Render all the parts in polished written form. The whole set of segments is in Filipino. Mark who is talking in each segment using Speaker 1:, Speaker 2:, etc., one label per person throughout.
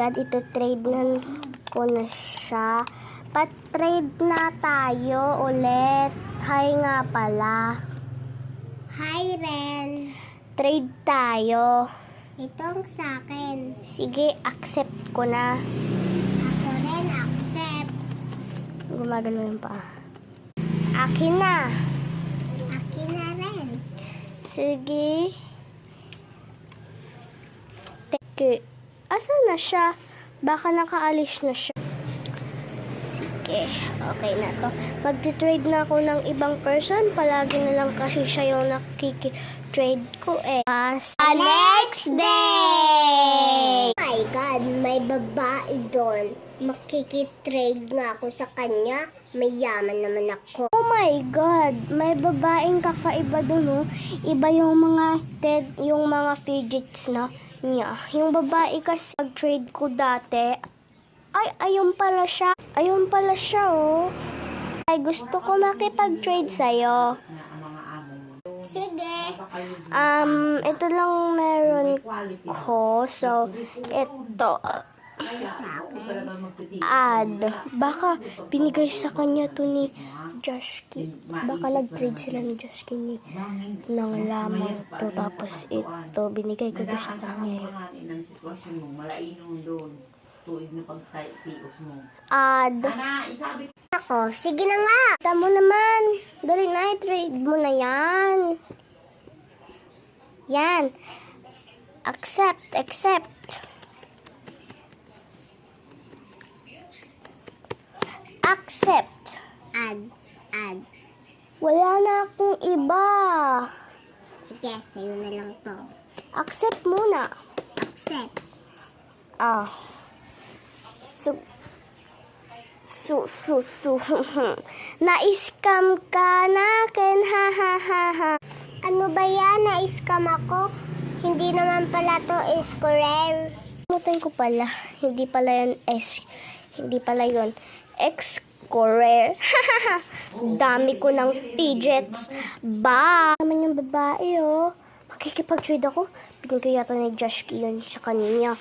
Speaker 1: God, ito-trade na ko na siya. Pat-trade na tayo ulit. Hi nga pala.
Speaker 2: Hi, Ren.
Speaker 1: Trade tayo.
Speaker 2: Itong sa akin.
Speaker 1: Sige, accept ko na.
Speaker 2: Ako rin, accept.
Speaker 1: Gumagano yun pa. Akin na.
Speaker 2: Akin na rin.
Speaker 1: Sige. Teke. Asan na siya? Baka nakaalis na siya. Sige. Okay na to. Magti-trade na ako ng ibang person. Palagi na lang kasi siya yung nakiki-trade ko eh. Next day!
Speaker 2: Oh my God, may babae doon. Makikitrade nga ako sa kanya. Mayaman naman ako.
Speaker 1: Oh my God! May babaeng kakaiba dun, oh. Iba yung mga fidgets na niya. Yung babae kasi pag-trade ko dati, ay, ayun pala siya. Ayun pala siya, oh. Ay, gusto ko makipag-trade sa'yo.
Speaker 2: Sige.
Speaker 1: Ito lang meron ko. So, ito. Add. Baka binigay sa kanya to ni Joshki. Baka nag-trade sila ni Joshki ng lamang to. Tapos ito, binigay ko to sa kanya. Add.
Speaker 2: Ako, sige na nga.
Speaker 1: Tama naman. Dali na, i-trade mo na yan. Yan. Accept. Accept.
Speaker 2: Add.
Speaker 1: Wala na akong iba.
Speaker 2: Sige, sa'yo na lang to.
Speaker 1: Accept muna.
Speaker 2: Accept.
Speaker 1: Na-scam ka na, Ken, ha.
Speaker 2: Ano ba yan? Na-scam ako? Hindi naman pala to square.
Speaker 1: Mutan ko pala. Hindi pala yun X-Square. Dami ko ng fidgets. Ba? Naman yung babae, oh. Makikipag-trade ako. Binigay yata ni Joshki yun sa kanya.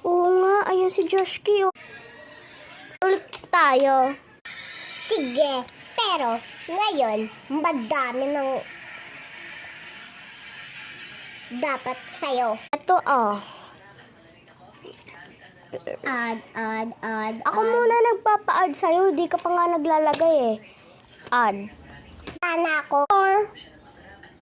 Speaker 1: Oo nga, ayun si Joshki, oh. Ulit tayo.
Speaker 2: Sige, pero ngayon, madami ng dapat sa'yo.
Speaker 1: Ito, oh.
Speaker 2: Add.
Speaker 1: Ako muna nagpapa-add sa'yo. Di ka pa nga naglalagay, eh. Add.
Speaker 2: Sana ako.
Speaker 1: Or,